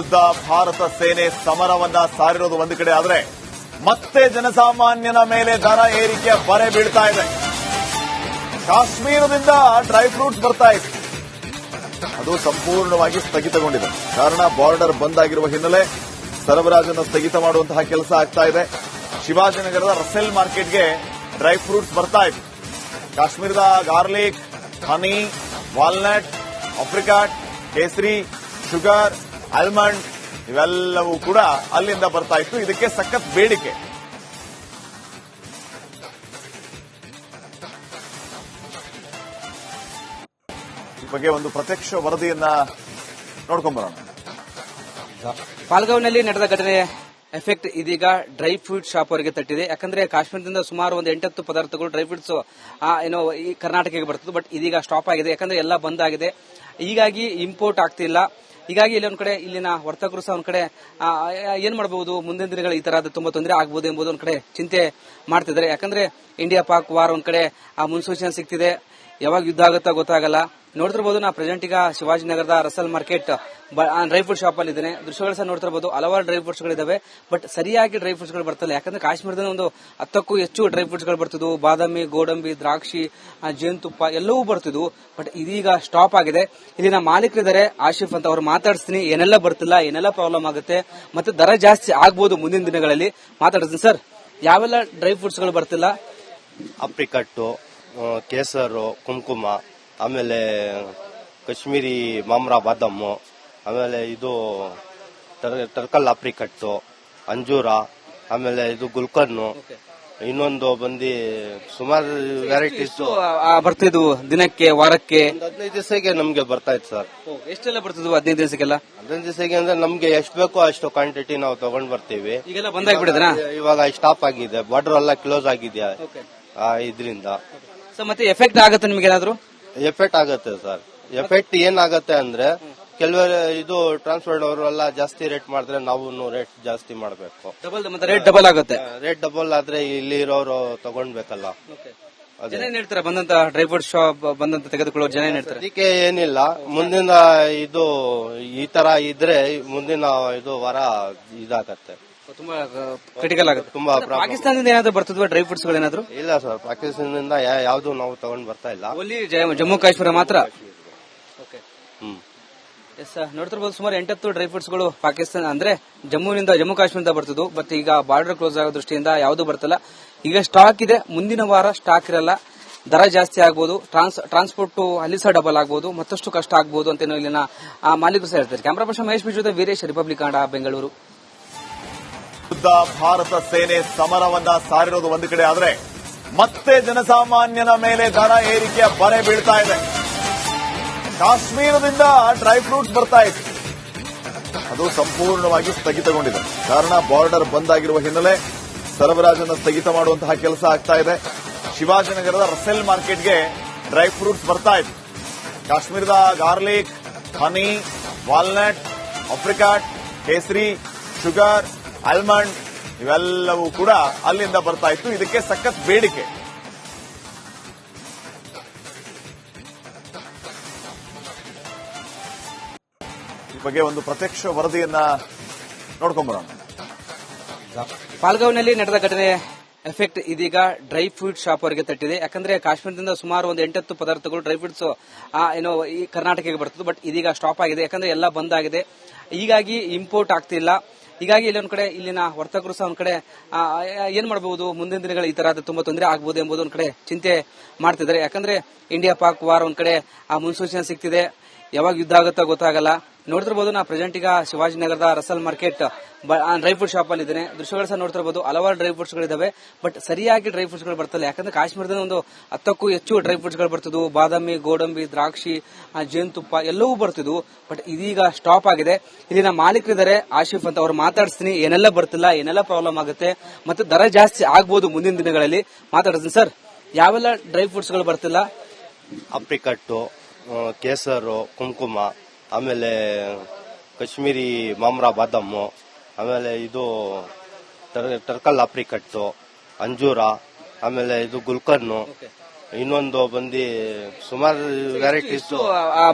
ವಿರುದ್ಧ ಭಾರತ ಸೇನೆ ಸಮರವನ್ನ ಸಾರಿರೋದು ಒಂದು ಕಡೆ ಆದ್ರೆ ಮತ್ತೆ ಜನಸಾಮಾನ್ಯನ ಮೇಲೆ ದರ ಏರಿಕೆ ಬರೆ ಬೀಳ್ತಾ ಇದೆ. ಕಾಶ್ಮೀರದಿಂದ ಡ್ರೈ ಫ್ರೂಟ್ಸ್ ಬರ್ತಾ ಇದೆ, ಅದು ಸಂಪೂರ್ಣವಾಗಿ ಸ್ಥಗಿತಗೊಂಡಿದೆ. ಕಾರಣ ಬಾರ್ಡರ್ ಬಂದ್ ಆಗಿರುವ ಹಿನ್ನೆಲೆ ಸರಬರಾಜನ್ನು ಸ್ಥಗಿತ ಮಾಡುವಂತಹ ಕೆಲಸ ಆಗ್ತಾ ಇದೆ. ಶಿವಾಜಿನಗರದ ರಸೆಲ್ ಮಾರ್ಕೆಟ್ಗೆ ಡ್ರೈ ಫ್ರೂಟ್ಸ್ ಬರ್ತಾ ಇದೆ. ಕಾಶ್ಮೀರದ ಗಾರ್ಲಿಕ್, ಹನಿ, ವಾಲ್ನಟ್, ಆಪ್ರಿಕಾಟ್, ಕೇಸರಿ, ಶುಗರ್, ಆಲ್ಮಂಡ್ ಇವೆಲ್ಲವೂ ಕೂಡ ಅಲ್ಲಿಂದ ಬರ್ತಾ ಇತ್ತು. ಇದಕ್ಕೆ ಸಖತ್ ಬೇಡಿಕೆ. ಈ ಬಗ್ಗೆ ಒಂದು ಪ್ರತ್ಯಕ್ಷ ವರದಿಯನ್ನ ನೋಡ್ಕೊಂಡ್ಬರೋಣ. ಪಾಲ್ಗಾವ್ನಲ್ಲಿ ನಡೆದ ಘಟನೆ ಎಫೆಕ್ಟ್ ಇದೀಗ ಡ್ರೈ ಫ್ರೂಟ್ ಶಾಪ್ ಅವರಿಗೆ ತಟ್ಟಿದೆ. ಯಾಕಂದ್ರೆ ಕಾಶ್ಮೀರದಿಂದ ಸುಮಾರು ಒಂದು 8-10 ಪದಾರ್ಥಗಳು ಡ್ರೈ ಫ್ರೂಟ್ಸ್ ಈ ಕರ್ನಾಟಕಕ್ಕೆ ಬರ್ತದೆ. ಬಟ್ ಇದೀಗ ಸ್ಟಾಪ್ ಆಗಿದೆ, ಯಾಕಂದ್ರೆ ಎಲ್ಲ ಬಂದ್ ಆಗಿದೆ. ಹೀಗಾಗಿ ಇಂಪೋರ್ಟ್ ಆಗ್ತಿಲ್ಲ. ಹೀಗಾಗಿ ಇಲ್ಲಿ ಒಂದ್ ಕಡೆ ಇಲ್ಲಿನ ವರ್ತಕರು ಸಹ ಒಂದ್ ಕಡೆ ಏನ್ ಮಾಡಬಹುದು, ಮುಂದಿನ ದಿನಗಳು ಈ ತರಹದ ತುಂಬಾ ತೊಂದರೆ ಆಗಬಹುದು ಎಂಬುದು ಒಂದ್ ಕಡೆ ಚಿಂತೆ ಮಾಡ್ತಿದ್ದಾರೆ. ಯಾಕಂದ್ರೆ ಇಂಡಿಯಾ ಪಾಕ್ ವಾರ್ ಒಂದ್ ಕಡೆ ಮುನ್ಸೂಚನೆ ಸಿಗ್ತಿದೆ, ಯಾವಾಗ ಯುದ್ಧ ಆಗುತ್ತಾ ಗೊತ್ತಾಗಲ್ಲ. ನೋಡ್ತಿರ್ಬೋದು, ನಾ ಪ್ರೆಸೆಂಟ್ ಈಗ ಶಿವಾಜಿನಗರದ Russell market dry fruit shop ಅಲ್ಲಿ ಇದ್ದೇನೆ. ದೃಶ್ಯಗಳು ಸಹ ನೋಡ್ತಿರ್ಬೋದು, ಹಲವಾರು ಡ್ರೈ ಫ್ರೂಟ್ಸ್ ಗಳಿದಾವೆ. ಬಟ್ ಸರಿಯಾಗಿ ಡ್ರೈ ಫ್ರೂಟ್ಸ್ ಗಳು ಬರ್ತಿಲ್ಲ. ಯಾಕಂದ್ರೆ ಕಾಶ್ಮೀರದಿಂದ ಒಂದು 10ಕ್ಕೂ ಹೆಚ್ಚು ಡ್ರೈ ಫ್ರೂಟ್ಸ್ ಗಳು ಬರ್ತಿದ್ವು. ಬಾದಾಮಿ, ಗೋಡಂಬಿ, ದ್ರಾಕ್ಷಿ, ಜೇನುತುಪ್ಪ ಎಲ್ಲವೂ ಬರ್ತಿದ್ವು. ಬಟ್ ಇದೀಗ ಸ್ಟಾಪ್ ಆಗಿದೆ. ಇಲ್ಲಿನ ಮಾಲೀಕರಿದ್ದಾರೆ ಆಶಿಫ್ ಅಂತ, ಅವ್ರು ಮಾತಾಡಿಸ್ತೀನಿ. ಏನೆಲ್ಲ ಬರ್ತಿಲ್ಲ, ಏನೆಲ್ಲ ಪ್ರಾಬ್ಲಮ್ ಆಗುತ್ತೆ, ಮತ್ತೆ ದರ ಜಾಸ್ತಿ ಆಗ್ಬಹುದು ಮುಂದಿನ ದಿನಗಳಲ್ಲಿ ಮಾತಾಡ್ತೀನಿ. ಸರ್, ಯಾವೆಲ್ಲ ಡ್ರೈ ಫ್ರೂಟ್ಸ್ ಗಳು ಬರ್ತಿಲ್ಲ? ಅಪ್ರಿಕಟ್ಟು, ಕೇಸರು, ಕುಂಕುಮ, ಆಮೇಲೆ ಕಾಶ್ಮೀರಿ ಮಾಮ್ರಾ ಬಾದಾಮು, ಆಮೇಲೆ ಇದು ಟರ್ಕಲ್ ಅಪ್ರಿಕಟ್ಟು, ಅಂಜೂರ, ಆಮೇಲೆ ಇದು ಗುಲ್ಕನ್ನು, ಇನ್ನೊಂದು ಬಂದು ಸುಮಾರು ವೆರೈಟೀಸ್ ಬರ್ತಿದ್ವು. ದಿನಕ್ಕೆ, ವಾರಕ್ಕೆ 15 ದಿವಸಕ್ಕೆ ನಮ್ಗೆ ಬರ್ತಾ ಇತ್ತು ಸರ್. ಎಷ್ಟೆಲ್ಲ ಬರ್ತಿದ್ವು 15 ದಿವಸಕ್ಕೆಲ್ಲ? 15 ದಿವಸಕ್ಕೆ ಅಂದ್ರೆ ನಮ್ಗೆ ಎಷ್ಟು ಬೇಕೋ ಅಷ್ಟು ಕ್ವಾಂಟಿಟಿ ನಾವು ತಗೊಂಡ್ ಬರ್ತೀವಿ. ಈಗೆಲ್ಲ ಬಂದಾಗ್ಬಿಟ್ಟಿದ್ರಾ? ಇವಾಗ ಸ್ಟಾಪ್ ಆಗಿದೆ, ಬಾರ್ಡರ್ ಎಲ್ಲ ಕ್ಲೋಸ್ ಆಗಿದೆ ಇದರಿಂದ. ಮತ್ತೆ ಎಫೆಕ್ಟ್ ಆಗುತ್ತೆ ನಿಮ್ಗೆ ಏನಾದ್ರು? ಎಫೆಕ್ಟ್ ಆಗುತ್ತೆ ಸರ್. ಎಫೆಕ್ಟ್ ಏನಾಗುತ್ತೆ ಅಂದ್ರೆ ಕೆಲವರು ಇದು ಟ್ರಾನ್ಸ್ಪೋರ್ಟ್ ಅವರು ಎಲ್ಲ ಜಾಸ್ತಿ ರೇಟ್ ಮಾಡಿದ್ರೆ ನಾವು ರೇಟ್ ಜಾಸ್ತಿ ಮಾಡಬೇಕು. ರೇಟ್ ಡಬಲ್ ಆಗುತ್ತೆ. ರೇಟ್ ಡಬಲ್ ಆದ್ರೆ ಇಲ್ಲಿ ಇರೋರು ತಗೊಂಡ್ಬೇಕಲ್ಲ. ಜನ ಏನ್ ಹೇಳ್ತಾರೆ, ಬಂದಂತ ಡ್ರೈ ಫ್ರೂಟ್ ಶಾಪ್ ಬಂದಂತ ತೆಗೆದುಕೊಳ್ಳೋ ಜನ ಏನ್ ಹೇಳ್ತಾರೆ? ಅದಕ್ಕೆ ಏನಿಲ್ಲ, ಮುಂದಿನ ಇದು ಈ ತರ ಇದ್ರೆ ಮುಂದಿನ ಇದು ವಾರ ಇದಾಗತ್ತೆ, ತುಂಬಾ ಕ್ರಿಟಿಕಲ್ ಆಗುತ್ತೆ. ತುಂಬಾ ಪಾಕಿಸ್ತಾನದಿಂದ ಏನಾದ್ರು ಬರ್ತಿದ್ವಾ ಡ್ರೈ ಫ್ರೂಟ್ಸ್ ಗಳೇನಾದ್ರು? ಇಲ್ಲ ಸರ್, ಪಾಕಿಸ್ತಾನದಿಂದ ಯಾವ್ದು ನಾವು ತಗೊಂಡ್ ಬರ್ತಾ ಇಲ್ಲ. ಓನ್ಲಿ ಜಮ್ಮು ಕಾಶ್ಮೀರ ಮಾತ್ರ. ನೋಡ್ತಿರ್ಬೋದು, ಸುಮಾರು 8-10 ಡ್ರೈ ಫ್ರೂಟ್ಸ್ ಗಳು ಪಾಕಿಸ್ತಾನ ಅಂದ್ರೆ ಜಮ್ಮು ಕಾಶ್ಮೀರದಿಂದ ಬರ್ತಿದ್ವು. ಬಟ್ ಈಗ ಬಾರ್ಡರ್ ಕ್ಲೋಸ್ ಆಗೋ ದೃಷ್ಟಿಯಿಂದ ಯಾವ್ದು ಬರ್ತಿಲ್ಲ. ಈಗ ಸ್ಟಾಕ್ ಇದೆ, ಮುಂದಿನ ವಾರ ಸ್ಟಾಕ್ ಇರಲ್ಲ, ದರ ಜಾಸ್ತಿ ಆಗ್ಬಹುದು, ಟ್ರಾನ್ಸ್ಪೋರ್ಟ್ ಅಲ್ಲಿ ಸಹ ಡಬಲ್ ಆಗ್ಬಹುದು, ಮತ್ತಷ್ಟು ಕಷ್ಟ ಆಗ್ಬಹುದು ಅಂತ ಇಲ್ಲಿನ ಮಾಲೀಕರು ಸಹ ಹೇಳ್ತಾರೆ. Camera person Mahesh Biju, Veeresh, republic Kannada, Bengaluru. ವಿರುದ್ಧ ಭಾರತ ಸೇನೆ ಸಮರವನ್ನ ಸಾರಿರೋದು ಒಂದು ಕಡೆ ಆದ್ರೆ ಮತ್ತೆ ಜನಸಾಮಾನ್ಯನ ಮೇಲೆ ದರ ಏರಿಕೆ ಬರೆ ಬೀಳ್ತಾ ಇದೆ. ಕಾಶ್ಮೀರದಿಂದ ಡ್ರೈ ಫ್ರೂಟ್ಸ್ ಬರ್ತಾ ಇದೆ, ಅದು ಸಂಪೂರ್ಣವಾಗಿ ಸ್ಥಗಿತಗೊಂಡಿದೆ. ಕಾರಣ ಬಾರ್ಡರ್ ಬಂದ್ ಆಗಿರುವ ಹಿನ್ನೆಲೆ ಸರಬರಾಜನ್ನು ಸ್ಥಗಿತ ಮಾಡುವಂತಹ ಕೆಲಸ ಆಗ್ತಾ ಇದೆ. ಶಿವಾಜಿನಗರದ ರಸೆಲ್ ಮಾರ್ಕೆಟ್ಗೆ ಡ್ರೈ ಫ್ರೂಟ್ಸ್ ಬರ್ತಾ ಇದೆ. ಕಾಶ್ಮೀರದ ಗಾರ್ಲಿಕ್, ಹನಿ, ವಾಲ್ನಟ್, ಆಪ್ರಿಕಾಟ್, ಕೇಸರಿ, ಶುಗರ್, ಆಲ್ಮಂಡ್ ಇವೆಲ್ಲವೂ ಕೂಡ ಅಲ್ಲಿಂದ ಬರ್ತಾ ಇತ್ತು. ಇದಕ್ಕೆ ಸಖತ್ ಬೇಡಿಕೆ. ಈ ಬಗ್ಗೆ ಒಂದು ಪ್ರತ್ಯಕ್ಷ ವರದಿಯನ್ನ ನೋಡ್ಕೊಂಡ್ಬರೋಣ. ಪಾಲ್ಗಾವ್ನಲ್ಲಿ ನಡೆದ ಘಟನೆ ಎಫೆಕ್ಟ್ ಇದೀಗ ಡ್ರೈ ಫ್ರೂಟ್ ಶಾಪ್ ಅವರಿಗೆ ತಟ್ಟಿದೆ. ಯಾಕಂದ್ರೆ ಕಾಶ್ಮೀರದಿಂದ ಸುಮಾರು ಒಂದು 8-10 ಪದಾರ್ಥಗಳು ಡ್ರೈ ಫ್ರೂಟ್ಸ್ ಈ ಕರ್ನಾಟಕಕ್ಕೆ ಬರ್ತದೆ. ಬಟ್ ಇದೀಗ ಸ್ಟಾಪ್ ಆಗಿದೆ, ಯಾಕಂದ್ರೆ ಎಲ್ಲ ಬಂದ್ ಆಗಿದೆ. ಹೀಗಾಗಿ ಇಂಪೋರ್ಟ್ ಆಗ್ತಿಲ್ಲ. ಹೀಗಾಗಿ ಇಲ್ಲಿ ಒಂದ್ ಕಡೆ ಇಲ್ಲಿನ ವರ್ತಕರು ಸಹ ಒಂದ್ ಕಡೆ ಏನ್ ಮಾಡಬಹುದು, ಮುಂದಿನ ದಿನಗಳು ಈ ತರಹದ ತುಂಬಾ ತೊಂದರೆ ಆಗಬಹುದು ಎಂಬುದು ಒಂದ್ ಕಡೆ ಚಿಂತೆ ಮಾಡ್ತಿದ್ದಾರೆ. ಯಾಕಂದ್ರೆ ಇಂಡಿಯಾ ಪಾಕ್ ವಾರ್ ಒಂದ್ ಕಡೆ ಮುನ್ಸೂಚನೆ ಸಿಗ್ತಿದೆ, ಯಾವಾಗ ಯುದ್ಧ ಆಗುತ್ತಾ ಗೊತ್ತಾಗಲ್ಲ. ನೋಡ್ತಿರ್ಬೋದು, ನಾ ಪ್ರೆಸೆಂಟ್ ಈಗ ಶಿವಾಜಿನಗರದ Russell market dry fruit shop ಅಲ್ಲಿ ಇದ್ದೇನೆ. ದೃಶ್ಯಗಳು ಸಹ ನೋಡ್ತಿರ್ಬೋದು, ಹಲವಾರು ಡ್ರೈ ಫ್ರೂಟ್ಸ್ ಗಳಿದಾವೆ. ಬಟ್ ಸರಿಯಾಗಿ ಡ್ರೈ ಫ್ರೂಟ್ಸ್ ಗಳು ಬರ್ತಿಲ್ಲ. ಯಾಕಂದ್ರೆ ಕಾಶ್ಮೀರದಿಂದ ಒಂದು 10ಕ್ಕೂ ಹೆಚ್ಚು ಡ್ರೈ ಫ್ರೂಟ್ಸ್ ಗಳು ಬರ್ತಿದ್ವು. ಬಾದಾಮಿ, ಗೋಡಂಬಿ, ದ್ರಾಕ್ಷಿ, ಜೇನುತುಪ್ಪ ಎಲ್ಲವೂ ಬರ್ತಿದ್ವು. ಬಟ್ ಇದೀಗ ಸ್ಟಾಪ್ ಆಗಿದೆ. ಇಲ್ಲಿನ ಮಾಲೀಕರಿದ್ದಾರೆ ಆಶಿಫ್ ಅಂತ, ಅವ್ರು ಮಾತಾಡಿಸ್ತೀನಿ. ಏನೆಲ್ಲ ಬರ್ತಿಲ್ಲ, ಏನೆಲ್ಲ ಪ್ರಾಬ್ಲಮ್ ಆಗುತ್ತೆ, ಮತ್ತೆ ದರ ಜಾಸ್ತಿ ಆಗ್ಬಹುದು ಮುಂದಿನ ದಿನಗಳಲ್ಲಿ ಮಾತಾಡ್ತೀನಿ. ಸರ್, ಯಾವೆಲ್ಲ ಡ್ರೈ ಫ್ರೂಟ್ಸ್ ಗಳು ಬರ್ತಿಲ್ಲ? ಅಪ್ರಿಕಟ್ಟು, ಕೇಸರು, ಕುಂಕುಮ, ಆಮೇಲೆ ಕಾಶ್ಮೀರಿ ಮಾಮ್ರಾ ಬಾದಾಮು, ಆಮೇಲೆ ಇದು ಟರ್ಕಲ್ ಅಪ್ರಿಕಟ್ಟು, ಅಂಜೂರ, ಆಮೇಲೆ ಇದು ಗುಲ್ಕನ್ನು, ಇನ್ನೊಂದು ಬಂದು ಸುಮಾರು ವೆರೈಟೀಸ್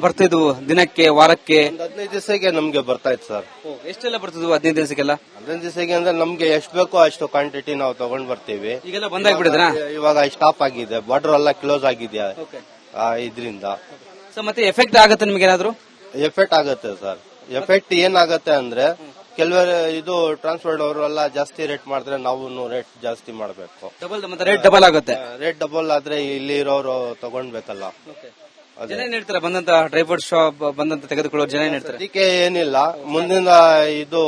ಬರ್ತಿದ್ವು ದಿನಕ್ಕೆ ವಾರಕ್ಕೆ 15 ದಿವಸಕ್ಕೆ ನಮ್ಗೆ ಬರ್ತಾ ಇತ್ತು ಸರ್. ಎಷ್ಟೆಲ್ಲ ಬರ್ತಿದ್ವು 15 ದಿವಸಕ್ಕೆಲ್ಲ? 15 ದಿವಸಕ್ಕೆ ಅಂದ್ರೆ ನಮ್ಗೆ ಎಷ್ಟು ಬೇಕೋ ಅಷ್ಟು ಕ್ವಾಂಟಿಟಿ ನಾವು ತಗೊಂಡ್ ಬರ್ತೀವಿ. ಈಗೆಲ್ಲ ಬಂದಾಗ್ಬಿಡಿದ್ರಾ? ಇವಾಗ ಸ್ಟಾಪ್ ಆಗಿದೆ, ಬಾರ್ಡರ್ ಎಲ್ಲ ಕ್ಲೋಸ್ ಆಗಿದೆ ಇದರಿಂದ. ಸೊ ಮತ್ತೆ ಎಫೆಕ್ಟ್ ಆಗುತ್ತೆ ನಿಮ್ಗೆ ಏನಾದ್ರು? ಎಫೆಕ್ಟ್ ಆಗುತ್ತೆ ಸರ್. ಎಫೆಕ್ಟ್ ಏನಾಗುತ್ತೆ ಅಂದ್ರೆ ಕೆಲವರು ಇದು ಟ್ರಾನ್ಸ್ಪೋರ್ಟ್ ಅವರು ಎಲ್ಲ ಜಾಸ್ತಿ ರೇಟ್ ಮಾಡಿದ್ರೆ ನಾವು ರೇಟ್ ಜಾಸ್ತಿ ಮಾಡಬೇಕು. ಮತ್ತೆ ರೇಟ್ ಡಬಲ್ ಆಗುತ್ತೆ. ರೇಟ್ ಡಬಲ್ ಆದ್ರೆ ಇಲ್ಲಿ ಇರೋರು ತಗೊಂಡ್ಬೇಕಲ್ಲ. ಜನ ಏನ್ ಹೇಳ್ತಾರೆ? ಬಂದಂತ ಡ್ರೈ ಫ್ರೂಟ್ ಶಾಪ್ ಬಂದಂತ ತೆಗೆದುಕೊಳ್ಳೋ ಜನ ಏನ್ ಹೇಳ್ತಾರೆ? ಅದಕ್ಕೆ ಏನಿಲ್ಲ, ಮುಂದಿನ ಇದು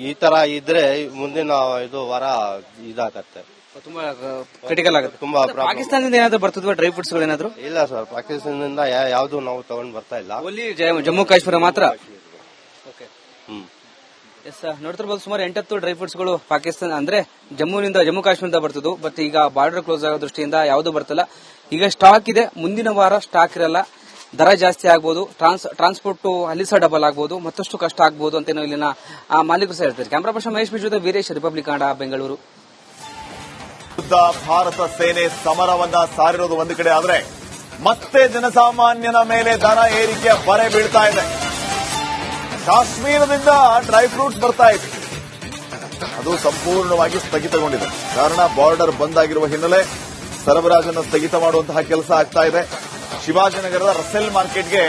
ಈ ತರ ಇದ್ರೆ ಮುಂದಿನ ಇದು ವಾರ ಇದಾಗತ್ತೆ, ತುಂಬಾ ಕ್ರಿಟಿಕಲ್ ಆಗುತ್ತೆ. ತುಂಬಾ ಪಾಕಿಸ್ತಾನದಿಂದ ಏನಾದ್ರು ಬರ್ತದ್ವಾ ಡ್ರೈ ಫ್ರೂಟ್ಸ್ ಗಳು ಏನಾದ್ರು? ಇಲ್ಲ ಸರ್, ಪಾಕಿಸ್ತಾನದಿಂದ ಯಾವ್ದು ನಾವು ತಗೊಂಡ್ ಬರ್ತಾ ಇಲ್ಲ. ಓನ್ಲಿ ಜಮ್ಮು ಕಾಶ್ಮೀರ ಮಾತ್ರ. ಹ್ಮ್. ಎಸ್, ನೋಡ್ತಿರ್ಬೋದು ಸುಮಾರು 8 ಡ್ರೈ ಫ್ರೂಟ್ಸ್ ಗಳು ಪಾಕಿಸ್ತಾನ ಅಂದ್ರೆ ಜಮ್ಮು ಕಾಶ್ಮೀರದಿಂದ ಬರ್ತದ್ದು. ಬಟ್ ಈಗ ಬಾರ್ಡರ್ ಕ್ಲೋಸ್ ಆಗೋ ದೃಷ್ಟಿಯಿಂದ ಯಾವ್ದು ಬರ್ತಿಲ್ಲ. ಈಗ ಸ್ಟಾಕ್ ಇದೆ, ಮುಂದಿನ ವಾರ ಸ್ಟಾಕ್ ಇರಲ್ಲ, ದರ ಜಾಸ್ತಿ ಆಗ್ಬೋದು, ಟ್ರಾನ್ಸ್ಪೋರ್ಟ್ ಅಲ್ಲಿ ಸಹ ಡಬಲ್ ಆಗ್ಬೋದು, ಮತ್ತಷ್ಟು ಕಷ್ಟ ಆಗ್ಬೋದು ಅಂತ ಇಲ್ಲಿನ ಮಾಲೀಕರು ಸಹ ಹೇಳ್ತಾರೆ. Camera person Mahesh Biju, Veeresh, republic Kannada, Bengaluru. Bharat ಸೇನೆ ಸಮರವನ್ನ ಸಾರಿರೋದು ಒಂದು ಕಡೆ ಆದ್ರೆ ಮತ್ತೆ ಜನಸಾಮಾನ್ಯನ ಮೇಲೆ ದರ ಏರಿಕೆ ಬರೆ ಬೀಳ್ತಾ ಇದೆ. ಕಾಶ್ಮೀರದಿಂದ ಡ್ರೈ ಫ್ರೂಟ್ಸ್ ಬರ್ತಾ ಇತ್ತು, ಅದು ಸಂಪೂರ್ಣವಾಗಿ ಸ್ಥಗಿತಗೊಂಡಿದೆ. ಕಾರಣ ಬಾರ್ಡರ್ ಬಂದ್ ಆಗಿರುವ ಹಿನ್ನೆಲೆ ಸರಬರಾಜನ್ನು ಸ್ಥಗಿತ ಮಾಡುವಂತಹ ಕೆಲಸ ಆಗ್ತಾ ಇದೆ. ಶಿವಾಜಿನಗರದ ರಸೆಲ್ ಮಾರ್ಕೆಟ್ಗೆ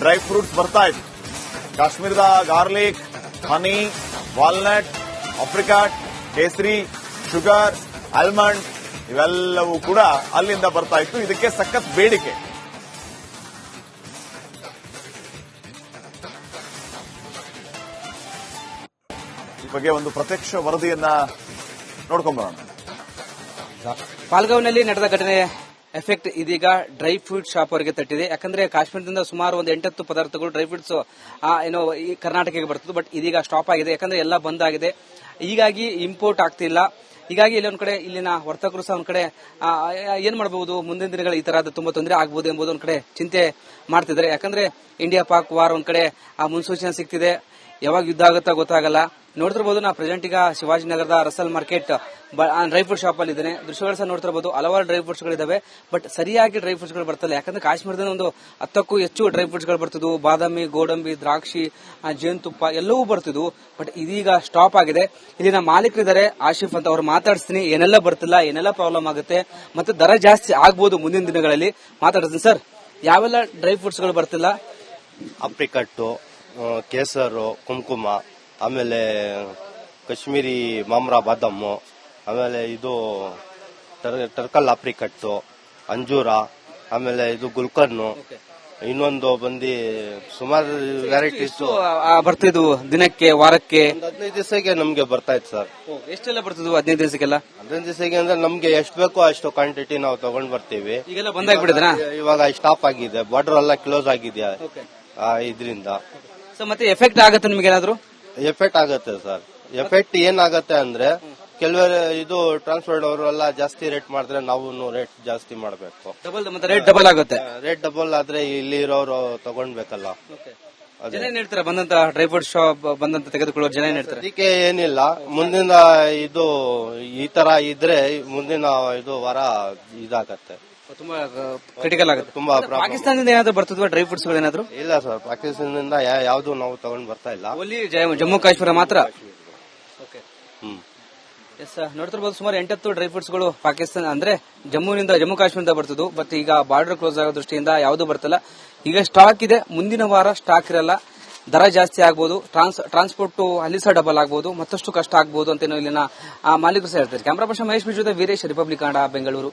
ಡ್ರೈ ಫ್ರೂಟ್ಸ್ ಬರ್ತಾ ಇತ್ತು. ಕಾಶ್ಮೀರದ ಗಾರ್ಲಿಕ್, ಹನಿ, ವಾಲ್ನಟ್, ಆಪ್ರಿಕಾಟ್, ಕೇಸರಿ, ಶುಗರ್, ಆಲ್ಮಂಡ್ ಇವೆಲ್ಲವೂ ಕೂಡ ಅಲ್ಲಿಂದ ಬರ್ತಾ ಇತ್ತು. ಇದಕ್ಕೆ ಸಖತ್ ಬೇಡಿಕೆ. ಈ ಬಗ್ಗೆ ಒಂದು ಪ್ರತ್ಯಕ್ಷ ವರದಿಯನ್ನ ನೋಡ್ಕೊಂಡ್ಬರೋಣ. ಪಾಲ್ಗಾವ್ನಲ್ಲಿ ನಡೆದ ಘಟನೆ ಎಫೆಕ್ಟ್ ಇದೀಗ ಡ್ರೈ ಫ್ರೂಟ್ ಶಾಪ್ ಅವರಿಗೆ ತಟ್ಟಿದೆ. ಯಾಕಂದ್ರೆ ಕಾಶ್ಮೀರದಿಂದ ಸುಮಾರು ಒಂದು 8 ಪದಾರ್ಥಗಳು ಡ್ರೈ ಫ್ರೂಟ್ಸ್ ಈ ಕರ್ನಾಟಕಕ್ಕೆ ಬರ್ತದೆ. ಬಟ್ ಇದೀಗ ಸ್ಟಾಪ್ ಆಗಿದೆ, ಯಾಕಂದ್ರೆ ಎಲ್ಲ ಬಂದ್ ಆಗಿದೆ. ಹೀಗಾಗಿ ಇಂಪೋರ್ಟ್ ಆಗ್ತಿಲ್ಲ. ಹೀಗಾಗಿ ಇಲ್ಲೊಂದ್ ಕಡೆ ಇಲ್ಲಿನ ವರ್ತಕರು ಸಹ ಒಂದ್ ಕಡೆ ಏನ್ ಮಾಡಬಹುದು, ಮುಂದಿನ ದಿನಗಳು ಈ ತರಹದ ತುಂಬಾ ತೊಂದರೆ ಆಗಬಹುದು ಎಂಬುದು ಒಂದ್ ಕಡೆ ಚಿಂತೆ ಮಾಡ್ತಿದ್ದಾರೆ. ಯಾಕಂದ್ರೆ ಇಂಡಿಯಾ ಪಾಕ್ ವಾರ್ ಒಂದ್ ಕಡೆ ಮುನ್ಸೂಚನೆ ಸಿಗ್ತಿದೆ, ಯಾವಾಗ ಯುದ್ಧ ಆಗುತ್ತಾ ಗೊತ್ತಾಗಲ್ಲ. ನೋಡ್ತಿರ್ಬೋದು, ನಾ ಪ್ರೆಸೆಂಟ್ ಈಗ ಶಿವಾಜಿನಗರದ Russell market dry fruit shop ಅಲ್ಲಿ ಇದ್ದೇನೆ. ದೃಶ್ಯಗಳು ಸಹ ನೋಡ್ತಿರ್ಬೋದು, ಹಲವಾರು ಡ್ರೈ ಫ್ರೂಟ್ಸ್ ಗಳಿದಾವೆ. ಬಟ್ ಸರಿಯಾಗಿ ಡ್ರೈ ಫ್ರೂಟ್ಸ್ ಗಳು ಬರ್ತಿಲ್ಲ. ಯಾಕಂದ್ರೆ ಕಾಶ್ಮೀರದಿಂದ ಒಂದು 10ಕ್ಕೂ ಹೆಚ್ಚು ಡ್ರೈ ಫ್ರೂಟ್ಸ್ ಗಳು ಬರ್ತಿದ್ವು. ಬಾದಾಮಿ, ಗೋಡಂಬಿ, ದ್ರಾಕ್ಷಿ, ಜೇನುತುಪ್ಪ ಎಲ್ಲವೂ ಬರ್ತಿದ್ವು. ಬಟ್ ಇದೀಗ ಸ್ಟಾಪ್ ಆಗಿದೆ. ಇಲ್ಲಿನ ಮಾಲೀಕರಿದ್ದಾರೆ, ಆಶಿಫ್ ಅಂತ, ಅವ್ರು ಮಾತಾಡಿಸ್ತೀನಿ. ಏನೆಲ್ಲ ಬರ್ತಿಲ್ಲ, ಏನೆಲ್ಲ ಪ್ರಾಬ್ಲಮ್ ಆಗುತ್ತೆ, ಮತ್ತೆ ದರ ಜಾಸ್ತಿ ಆಗ್ಬೋದು ಮುಂದಿನ ದಿನಗಳಲ್ಲಿ ಮಾತಾಡ್ತೀನಿ. ಸರ್, ಯಾವೆಲ್ಲ ಡ್ರೈ ಫ್ರೂಟ್ಸ್ ಗಳು ಬರ್ತಿಲ್ಲ? ಆಪ್ರಿಕಟ್ಟು, ಕೇಸರು, ಕುಂಕುಮ, ಆಮೇಲೆ ಕಾಶ್ಮೀರಿ ಮಾಮ್ರಾ ಬಾದಾಮು, ಆಮೇಲೆ ಇದು ಟರ್ಕಲ್ ಆಪ್ರಿಕಟ್ಟು, ಅಂಜೂರ, ಆಮೇಲೆ ಇದು ಗುಲ್ಕರ್ನು, ಇನ್ನೊಂದು ಬಂದು ಸುಮಾರು ವೆರೈಟೀಸ್ ಬರ್ತಿದ್ವು ದಿನಕ್ಕೆ ವಾರಕ್ಕೆ? 15 ದಿವಸಕ್ಕೆ ನಮ್ಗೆ ಬರ್ತಾ ಇತ್ತು ಸರ್. ಎಷ್ಟೆಲ್ಲ ಬರ್ತಿದ್ವು 15 ದಿವಸಕ್ಕೆಲ್ಲ? 15 ದಿವಸಕ್ಕೆ ಅಂದ್ರೆ ನಮ್ಗೆ ಎಷ್ಟು ಬೇಕೋ ಅಷ್ಟು ಕ್ವಾಂಟಿಟಿ ನಾವು ತಗೊಂಡ್ ಬರ್ತೀವಿ. ಈಗೆಲ್ಲ ಬಂದಾಗ್ಬಿಡಿದ್ರಾ? ಇವಾಗ ಸ್ಟಾಪ್ ಆಗಿದೆ, ಬಾರ್ಡರ್ ಎಲ್ಲ ಕ್ಲೋಸ್ ಆಗಿದೆ ಇದರಿಂದ. ಸೊ ಮತ್ತೆ ಎಫೆಕ್ಟ್ ಆಗುತ್ತೆ ನಿಮ್ಗೆ ಏನಾದ್ರು? ಎಫೆಕ್ಟ್ ಆಗುತ್ತೆ ಸರ್. ಎಫೆಕ್ಟ್ ಏನಾಗುತ್ತೆ ಅಂದ್ರೆ ಕೆಲವರು ಇದು ಟ್ರಾನ್ಸ್ಪೋರ್ಟ್ ಅವರು ಎಲ್ಲ ಜಾಸ್ತಿ ರೇಟ್ ಮಾಡಿದ್ರೆ ನಾವು ರೇಟ್ ಜಾಸ್ತಿ ಮಾಡಬೇಕು. ಮತ್ತೆ ರೇಟ್ ಡಬಲ್ ಆಗುತ್ತೆ. ರೇಟ್ ಡಬಲ್ ಆದ್ರೆ ಇಲ್ಲಿ ಇರೋರು ತಗೊಂಡ್ಬೇಕಲ್ಲ. ಜನ ಏನ್ ಹೇಳ್ತಾರೆ? ಬಂದಂತ ಡ್ರೈ ಫ್ರೂಟ್ ಶಾಪ್ ಬಂದಂತ ತೆಗೆದುಕೊಳ್ಳೋ ಜನ ಏನ್ ಹೇಳ್ತಾರೆ? ಅದಕ್ಕೆ ಏನಿಲ್ಲ, ಮುಂದಿನ ಇದು ಈ ತರ ಇದ್ರೆ ಮುಂದಿನ ಇದು ವಾರ ಇದಾಗತ್ತೆ, ತುಂಬಾ ಕ್ರಿಟಿಕಲ್ ಆಗುತ್ತೆ. ತುಂಬಾ ಪಾಕಿಸ್ತಾನದಿಂದ ಏನಾದ್ರು ಬರ್ತದ್ವಾ ಡ್ರೈ ಫ್ರೂಟ್ಸ್ ಗಳು ಏನಾದ್ರು? ಇಲ್ಲ ಸರ್, ಪಾಕಿಸ್ತಾನದಿಂದ ಯಾವ್ದು ನಾವು ತಗೊಂಡ್ ಬರ್ತಾ ಇಲ್ಲ. ಓನ್ಲಿ ಜಮ್ಮು ಕಾಶ್ಮೀರ ಮಾತ್ರ. ಹ್ಮ್. ಎಸ್, ನೋಡ್ತಿರ್ಬೋದು ಸುಮಾರು 8 ಡ್ರೈ ಫ್ರೂಟ್ಸ್ ಗಳು ಪಾಕಿಸ್ತಾನ ಅಂದ್ರೆ ಜಮ್ಮು ಕಾಶ್ಮೀರದಿಂದ ಬರ್ತದ್ದು. ಬಟ್ ಈಗ ಬಾರ್ಡರ್ ಕ್ಲೋಸ್ ಆಗೋ ದೃಷ್ಟಿಯಿಂದ ಯಾವ್ದು ಬರ್ತಿಲ್ಲ. ಈಗ ಸ್ಟಾಕ್ ಇದೆ, ಮುಂದಿನ ವಾರ ಸ್ಟಾಕ್ ಇರಲ್ಲ, ದರ ಜಾಸ್ತಿ ಆಗ್ಬೋದು, ಟ್ರಾನ್ಸ್ಪೋರ್ಟ್ ಅಲ್ಲಿ ಸಹ ಡಬಲ್ ಆಗ್ಬೋದು, ಮತ್ತಷ್ಟು ಕಷ್ಟ ಆಗ್ಬೋದು ಅಂತ ಇಲ್ಲಿನ ಮಾಲೀಕರು ಸಹ ಹೇಳ್ತಾರೆ. Camera person Mahesh Biju, Veeresh, republic Kannada, Bengaluru.